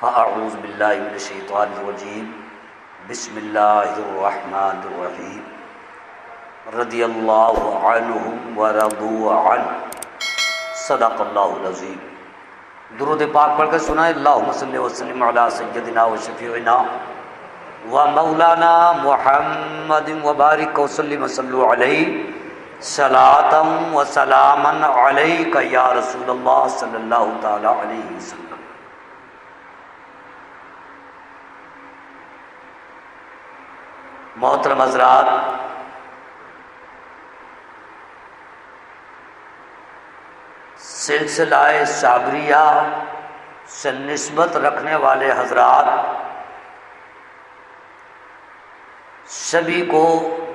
فاعوذ باللہ من الشیطان الرجیم بسم اللہ الرحمن الرحیم رضی اللہ عنہم ورضوا عنہ صدق اللہ العظیم۔ درود پاک پڑھ کر سنائیں۔ اللہم صلی وسلم علی سیدنا و شفیعنا و مولانا محمد وبارک وسلم صلو علیہ صلاۃ و سلاما علیک یا رسول اللہ صلی اللہ تعالی علیہ وسلم۔ محترم حضرات، سلسلہ صابریہ سے نسبت رکھنے والے حضرات سبھی کو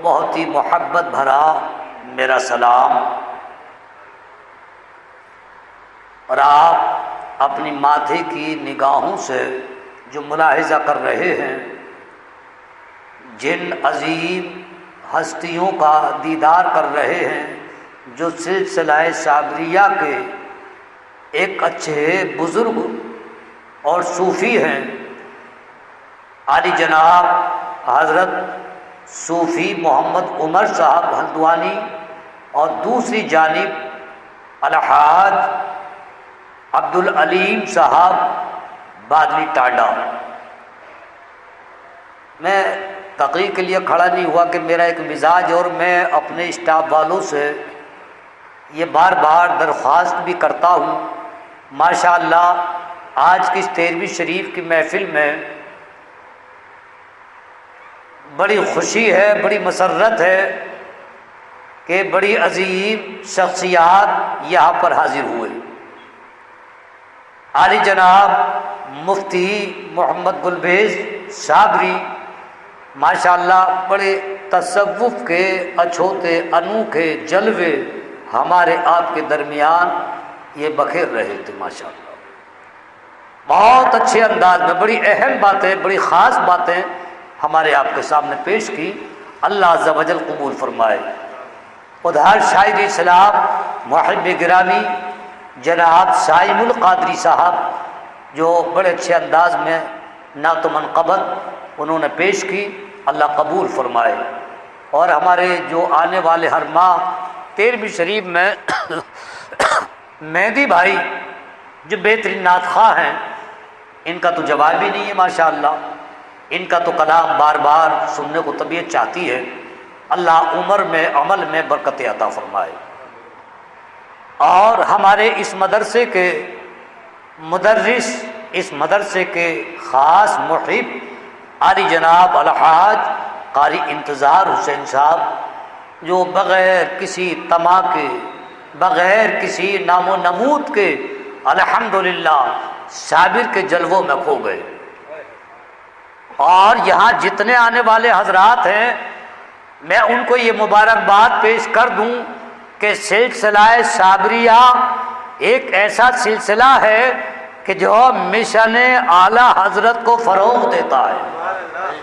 بہت ہی محبت بھرا میرا سلام، اور آپ اپنی ماتھے کی نگاہوں سے جو ملاحظہ کر رہے ہیں، جن عظیم ہستیوں کا دیدار کر رہے ہیں جو سلسلہ صابریہ کے ایک اچھے بزرگ اور صوفی ہیں، عالی جناب حضرت صوفی محمد عمر صاحب ہلدوانی، اور دوسری جانب الحاج عبدالعلیم صاحب بادلی ٹانڈا۔ میں تقریر کے لیے کھڑا نہیں ہوا کہ میرا ایک مزاج، اور میں اپنے اسٹاف والوں سے یہ بار بار درخواست بھی کرتا ہوں۔ ماشاءاللہ آج کی اس 13ویں شریف کی محفل میں بڑی خوشی ہے، بڑی مسرت ہے کہ بڑی عظیم شخصیات یہاں پر حاضر ہوئے۔ عالی جناب مفتی محمد گلبیز صابری، ماشاءاللہ بڑے تصوف کے اچھوتے انوکھے جلوے ہمارے آپ کے درمیان یہ بکھیر رہے تھے۔ ماشاءاللہ بہت اچھے انداز میں بڑی اہم باتیں، بڑی خاص باتیں ہمارے آپ کے سامنے پیش کی۔ اللہ عز و جل قبول فرمائے۔ ادھر شاعر اسلام محب گرامی جناب سائم القادری صاحب، جو بڑے اچھے انداز میں نعت و منقبت انہوں نے پیش کی، اللہ قبول فرمائے۔ اور ہمارے جو آنے والے ہر ماہ 13ویں شریف میں مہدی بھائی جو بہترین نعت خواہ ہیں، ان کا تو جواب ہی نہیں ہے۔ ماشاءاللہ ان کا تو کلام بار بار سننے کو طبیعت چاہتی ہے۔ اللہ عمر میں عمل میں برکت عطا فرمائے۔ اور ہمارے اس مدرسے کے مدرس، اس مدرسے کے خاص محب عالی جناب الحاج قاری انتظار حسین صاحب، جو بغیر کسی طمع کے، بغیر کسی نام و نمود کے الحمدللہ صابر کے جلووں میں کھو گئے۔ اور یہاں جتنے آنے والے حضرات ہیں، میں ان کو یہ مبارکباد پیش کر دوں کہ سلسلہ صابریہ ایک ایسا سلسلہ ہے کہ جو مشن اعلیٰ حضرت کو فروغ دیتا ہے۔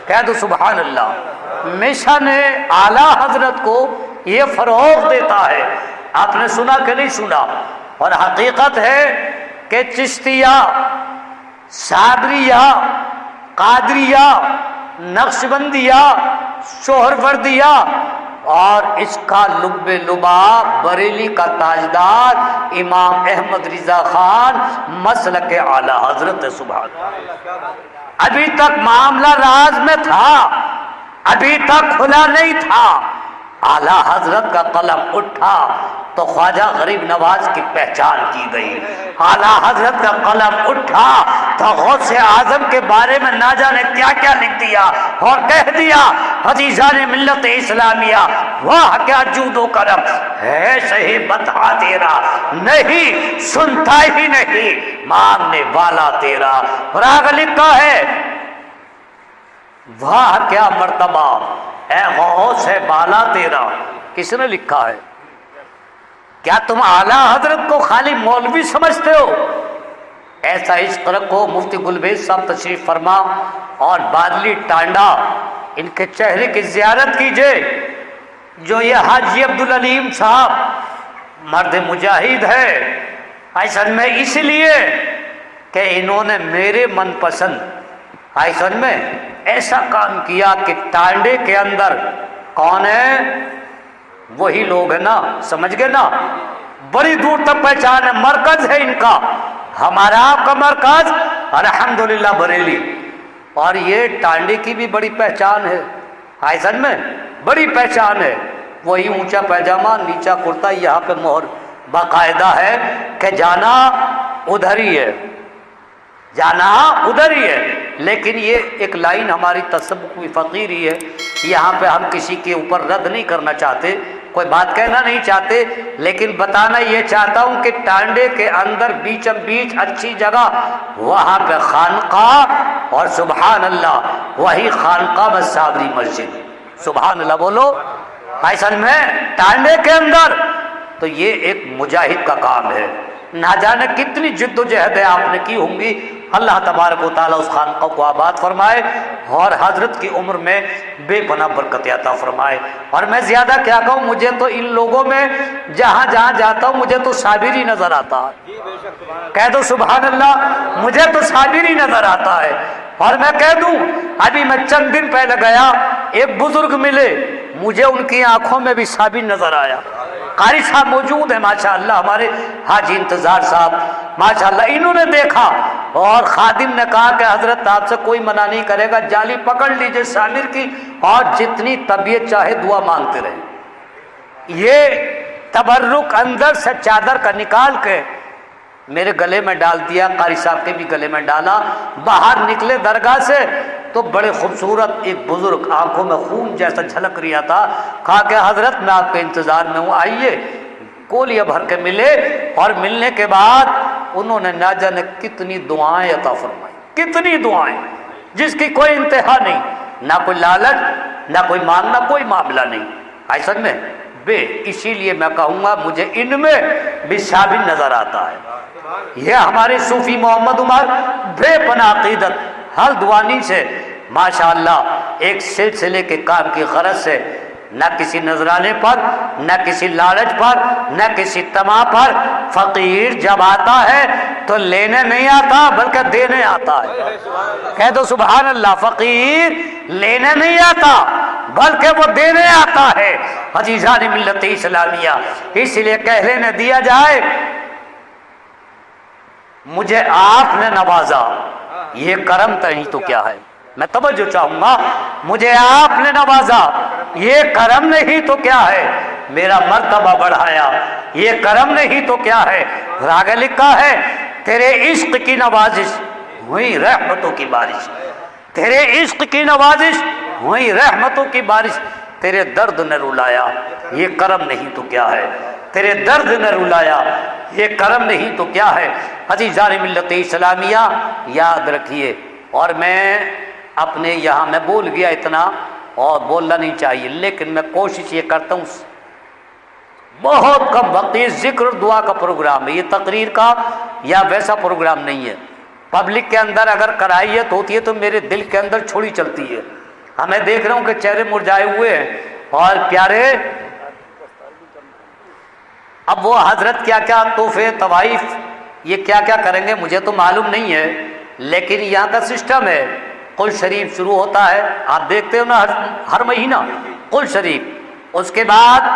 کہہ دو سبحان اللہ۔ مشن اعلیٰ حضرت کو یہ فروغ دیتا ہے۔ آپ نے سنا کہ نہیں سنا؟ اور حقیقت ہے کہ چشتیہ، صابریہ، قادریہ، نقشبندیہ، سہروردیہ، اور اس کا لب لباب بریلی کا تاجدار امام احمد رضا خان مسلک اعلیٰ حضرت۔ سبحان اللہ۔ ابھی تک معاملہ راز میں تھا، ابھی تک کھلا نہیں تھا۔ اعلیٰ حضرت کا قلم اٹھا تو خواجہ غریب نواز کی پہچان کی گئی۔ اعلیٰ حضرت کا قلم اٹھا تو غوث اعظم کے بارے میں نہ جانے کیا کیا لکھ دیا، اور کہہ دیا عزیزان ملت اسلامیہ واہ کیا جود و کرم ہے شہ بتا تیرا، نہیں سنتا ہی نہیں مانگنے والا تیرا۔ اور آگے لکھا ہے واہ کیا مرتبہ اے غوث ہے بالا تیرا۔ کس نے لکھا ہے؟ کیا تم اعلیٰ حضرت کو خالی مولوی سمجھتے ہو؟ ایسا عشق رکھو۔ مفتی گلبیز صاحب تشریف فرما، اور بادلی ٹانڈا ان کے چہرے کی زیارت کیجئے۔ جو یہ حاجی عبدالعلیم صاحب مرد مجاہد ہے، اصل میں اس لیے کہ انہوں نے میرے من پسند آئسن میں ایسا کام کیا کہ ٹانڈے کے اندر کون ہے؟ وہی لوگ ہیں نا، سمجھ گئے نا، بڑی دور تک پہچان ہے، مرکز ہے ان کا، ہمارا آپ کا مرکز الحمدللہ بریلی، اور یہ ٹانڈے کی بھی بڑی پہچان ہے، آئسن میں بڑی پہچان ہے، وہی اونچا پیجامہ نیچا کرتا، یہاں پہ مہر باقاعدہ ہے کہ جانا ادھر ہی ہے، جانا ادھر ہی ہے، لیکن یہ ایک لائن ہماری تصوفی فقیری ہے، یہاں پہ ہم کسی کے اوپر رد نہیں کرنا چاہتے، کوئی بات کہنا نہیں چاہتے، لیکن بتانا یہ چاہتا ہوں کہ ٹانڈے کے اندر بیچم بیچ اچھی جگہ وہاں پہ خانقاہ، اور سبحان اللہ وہی خانقاہ میں صابری مسجد، سبحان اللہ بولو، ایسا میں ٹانڈے کے اندر، تو یہ ایک مجاہد کا کام ہے، نہ جانے کتنی جد و جہد ہے آپ نے کی ہوں گی، اللہ تبارک و تعالیٰ اس خانقاہ کو آباد فرمائے اور حضرت کی عمر میں بے پناہ برکت عطا فرمائے۔ اور میں زیادہ کیا کہوں، مجھے تو ان لوگوں میں جہاں جہاں جاتا ہوں مجھے تو صابر ہی نظر آتا ہے، کہہ دو سبحان اللہ، مجھے تو صابر ہی نظر آتا ہے۔ اور میں کہہ دوں ابھی میں چند دن پہلے گیا، ایک بزرگ ملے، مجھے ان کی آنکھوں میں بھی صابر نظر آیا، قاری صاحب موجود ہیں ماشاءاللہ، ہمارے حاجی انتظار صاحب ماشاءاللہ، انہوں نے دیکھا اور خادم نے کہا کہ حضرت آپ سے کوئی منع نہیں کرے گا، جالی پکڑ لیجئے سامر کی اور جتنی طبیعت چاہے دعا مانگتے رہے۔ یہ تبرک اندر سے چادر کا نکال کے میرے گلے میں ڈال دیا، قاری صاحب کے بھی گلے میں ڈالا، باہر نکلے درگاہ سے تو بڑے خوبصورت ایک بزرگ آنکھوں میں خون جیسا جھلک رہا تھا، کہا کہ حضرت میں آپ کے انتظار میں ہوں، آئیے، کولیاں بھر کے ملے، اور ملنے کے بعد انہوں نے نہ جانے کتنی دعائیں عطا فرمائی، کتنی دعائیں جس کی کوئی انتہا نہیں، نہ کوئی لالچ نہ کوئی مانگنا، کوئی معاملہ نہیں، ایسا میں بے، اسی لیے میں کہوں گا مجھے ان میں بھی صابر نظر آتا ہے۔ یہ ہمارے صوفی محمد عمر بے پناہ عقیدت ہلدوانی سے ماشاءاللہ ایک سلسلے کے کام کی غرض سے، نہ کسی نذرانے پر، نہ کسی لالچ پر، نہ کسی طمع پر، فقیر جب آتا ہے تو لینے نہیں آتا بلکہ دینے آتا ہے، کہہ دو سبحان اللہ، فقیر لینے نہیں آتا بلکہ وہ دینے آتا ہے۔ عزیزان ملت اسلامیہ، اس لیے کہہ لینے دیا جائے مجھے آپ نے نوازا، یہ کرم نہیں تو کیا ہے، میں توجہ چاہوں گا، مجھے آپ نے نوازا یہ کرم نہیں تو کیا ہے، میرا مرتبہ بڑھایا یہ کرم نہیں تو کیا ہے، آگے لکھا ہے تیرے عشق کی نوازش ہوئی رحمتوں کی بارش، تیرے عشق کی نوازش ہوئی رحمتوں کی بارش، تیرے درد نے رلایا یہ کرم نہیں تو کیا ہے، تیرے درد نے رلایا یہ کرم نہیں تو کیا ہے۔ عزیزان ملت اسلامیہ یاد رکھیے، اور میں اپنے یہاں میں بول گیا اتنا اور بولنا نہیں چاہیے، لیکن میں کوشش یہ کرتا ہوں، بہت کم وقت، یہ ذکر اور دعا کا پروگرام ہے، یہ تقریر کا یا ویسا پروگرام نہیں ہے، پبلک کے اندر اگر کرائیت ہوتی ہے تو میرے دل کے اندر چھڑی چلتی ہے، ہمیں دیکھ رہا ہوں کہ چہرے مرجھائے ہوئے ہیں اور پیارے، اب وہ حضرت کیا کیا تحفے طوائف یہ کیا کیا کریں گے مجھے تو معلوم نہیں ہے، لیکن یہاں کا سسٹم ہے، قل شریف شروع ہوتا ہے، آپ دیکھتے ہو نا ہر مہینہ قل شریف، اس کے بعد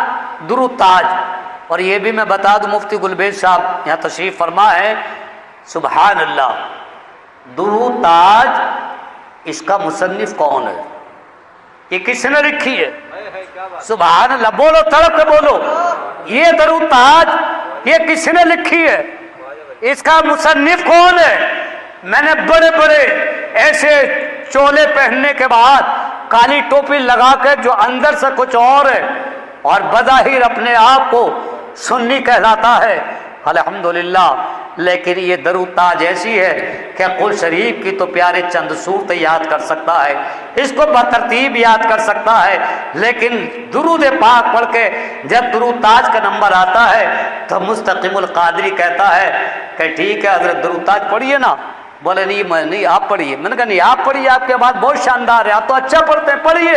درود تاج، اور یہ بھی میں بتا دوں مفتی گلبیز صاحب یہاں تشریف فرما ہے، سبحان اللہ، درود تاج اس کا مصنف کون ہے، یہ کس نے لکھی ہے، سبحان اللہ، بولو تڑپ کے بولو، یہ درود تاج یہ کس نے لکھی ہے، اس کا مصنف کون ہے؟ میں نے بڑے بڑے ایسے چولے پہننے کے بعد کالی ٹوپی لگا کے جو اندر سے کچھ اور ہے اور بظاہر اپنے آپ کو سنی کہلاتا ہے، الحمدللہ، لیکن یہ درود تاج ایسی ہے کہ قل شریف کی تو پیارے چند صورتیں یاد کر سکتا ہے، اس کو بترتیب یاد کر سکتا ہے، لیکن درود پاک پڑھ کے جب درود تاج کا نمبر آتا ہے تو مستقیم القادری کہتا ہے کہ ٹھیک ہے حضرت درود تاج پڑھیے نا، بولے نہیں میں نہیں، آپ پڑھیے، میں نے کہا نہیں آپ پڑھیے، آپ کے بعد بہت شاندار ہے، آپ تو اچھا پڑھتے ہیں، پڑھیے،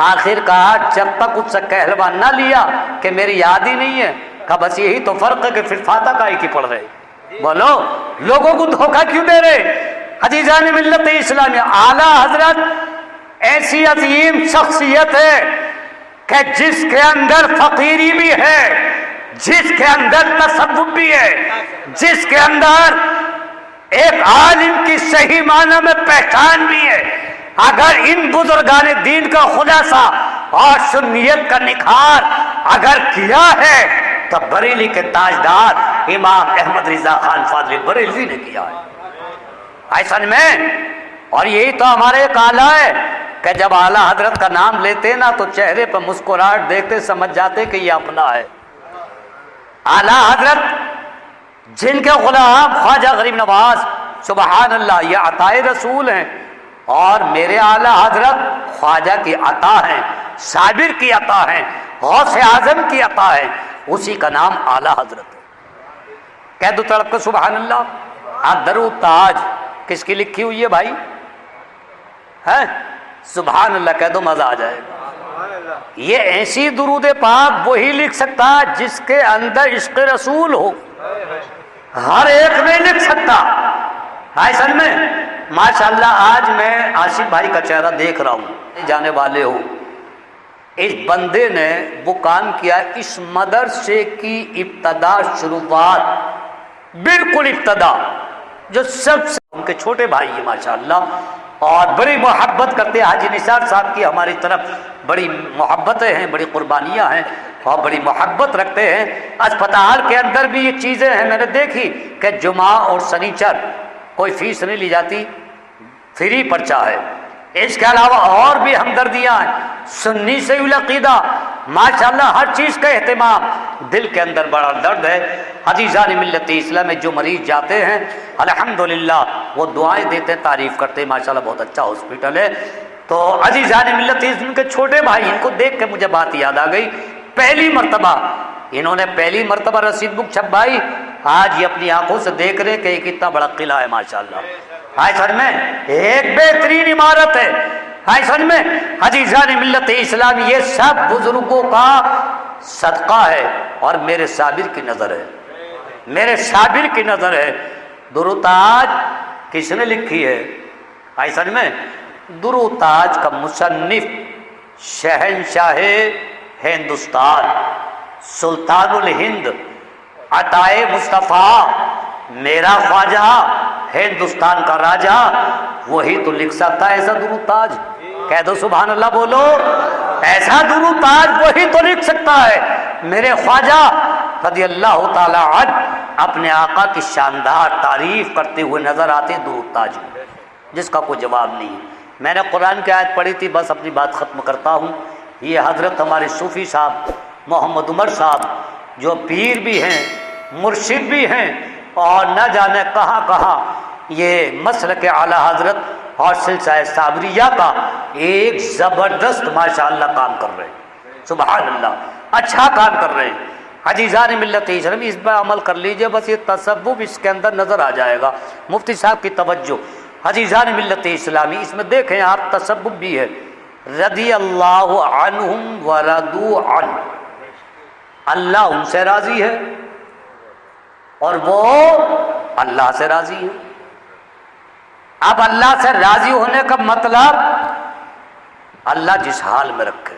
آخر کہا جب تک اس سے کہلوا نہ لیا کہ میری یاد ہی نہیں ہے، کہا بس یہی تو فرق ہے کہ پھر فاتحہ کا ایک ہی پڑھ رہے، بولو لوگوں کو دھوکہ کیوں دے رہے؟ عزیزان ملت اسلامیہ، اعلیٰ حضرت ایسی عظیم شخصیت ہے کہ جس کے اندر فقیری بھی ہے، جس کے اندر تصوف بھی ہے، جس کے اندر ایک عالم کی صحیح معنی میں پہچان بھی ہے۔ اگر ان بزرگان دین کا خلاصہ اور سنیت کا نکھار اگر کیا ہے تو بریلی کے تاجدار امام احمد رضا خان فاضل بریلوی نے کیا ہے۔ ایسا میں، اور یہی تو ہمارے ایک اعلیٰ ہے کہ جب اعلیٰ حضرت کا نام لیتے نا تو چہرے پر مسکراہٹ دیکھتے سمجھ جاتے کہ یہ اپنا ہے۔ اعلیٰ حضرت جن کے غلام خواجہ غریب نواز، سبحان اللہ، یہ عطائے رسول ہیں، اور میرے اعلیٰ حضرت خواجہ کی عطا ہیں، صابر کی عطا ہیں، غوث اعظم کی عطا ہے، اسی کا نام اعلیٰ حضرت ہے۔ کہہ دو تڑپ کر سبحان اللہ۔ درود تاج کس کی لکھی ہوئی ہے بھائی؟ ہے سبحان اللہ، کہہ دو مزہ آ جائے گا۔ یہ ایسی درود پاک وہی لکھ سکتا جس کے اندر عشق رسول ہو، ہر ایک نہیں لکھ سکتا۔ ایسا میں ماشاءاللہ آج میں آصف بھائی کا چہرہ دیکھ رہا ہوں، جانے والے ہو، اس بندے نے وہ کام کیا، اس مدرسے کی ابتدا، شروعات، بالکل ابتدا، جو سب سے ان کے چھوٹے بھائی ہیں ماشاءاللہ، اور بڑی محبت کرتے ہیں۔ حاجی نثار صاحب کی ہماری طرف بڑی محبتیں ہیں، بڑی قربانیاں ہیں، اور بڑی محبت رکھتے ہیں۔ اسپتال کے اندر بھی یہ چیزیں ہیں، میں نے دیکھی کہ جمعہ اور سنیچر کوئی فیس نہیں لی جاتی، فری پرچہ ہے۔ اس کے علاوہ اور بھی ہمدردیاں ہیں، سنی سے العقیدہ، ماشاءاللہ ہر چیز کا اہتمام۔ دل کے اندر بڑا درد ہے۔ عزیزان ملت اسلام میں جو مریض جاتے ہیں الحمدللہ وہ دعائیں دیتے ہیں، تعریف کرتے ہیں، ماشاءاللہ بہت اچھا ہاسپٹل ہے۔ تو عزیزان ملت اسلام کے چھوٹے بھائی، ان کو دیکھ کے مجھے بات یاد آ گئی۔ پہلی مرتبہ انہوں نے پہلی مرتبہ رسید بک چھپائی، آج یہ اپنی آنکھوں سے دیکھ رہے کہ یہ کتنا بڑا قلعہ ہے ماشاءاللہ۔ ایسن میں ایک بہترین عمارت ہے۔ ایسن میں عزیزان ملت اسلام یہ سب بزرگوں کا صدقہ ہے، اور میرے صابر کی نظر ہے، میرے صابر کی نظر ہے۔ درود تاج کس نے لکھی ہے؟ ایسن میں درود تاج کا مصنف شہنشاہ ہندوستان، سلطان الہند، عطائے مصطفیٰ، میرا خواجہ، ہندوستان کا راجہ، وہی تو لکھ سکتا ہے ایسا درود تاج۔ کہہ دو سبحان اللہ، بولو ایسا درود تاج وہی تو لکھ سکتا ہے۔ میرے خواجہ رضی اللہ تعالی عنہ اپنے آقا کی شاندار تعریف کرتے ہوئے نظر آتے درود تاج، جس کا کوئی جواب نہیں ہے۔ میں نے قرآن کی آیت پڑھی تھی، بس اپنی بات ختم کرتا ہوں۔ یہ حضرت ہمارے صوفی صاحب محمد عمر صاحب، جو پیر بھی ہیں، مرشد بھی ہیں، اور نہ جانے کہاں کہاں یہ مسلک اعلیٰ حضرت اور سلسلہ صابریہ کا ایک زبردست ماشاءاللہ کام کر رہے ہیں، سبحان اللہ، اچھا کام کر رہے ہیں۔ عزیزان ملت اسلام اس پر عمل کر لیجئے، بس یہ تصوف اس کے اندر نظر آ جائے گا۔ مفتی صاحب کی توجہ، عزیزان ملت اسلامی، اس میں دیکھیں آپ تصوف بھی ہے، رضی اللہ عنہم ورضوا عنہ، اللہ ان سے راضی ہے اور وہ اللہ سے راضی ہے۔ اب اللہ سے راضی ہونے کا مطلب اللہ جس حال میں رکھے،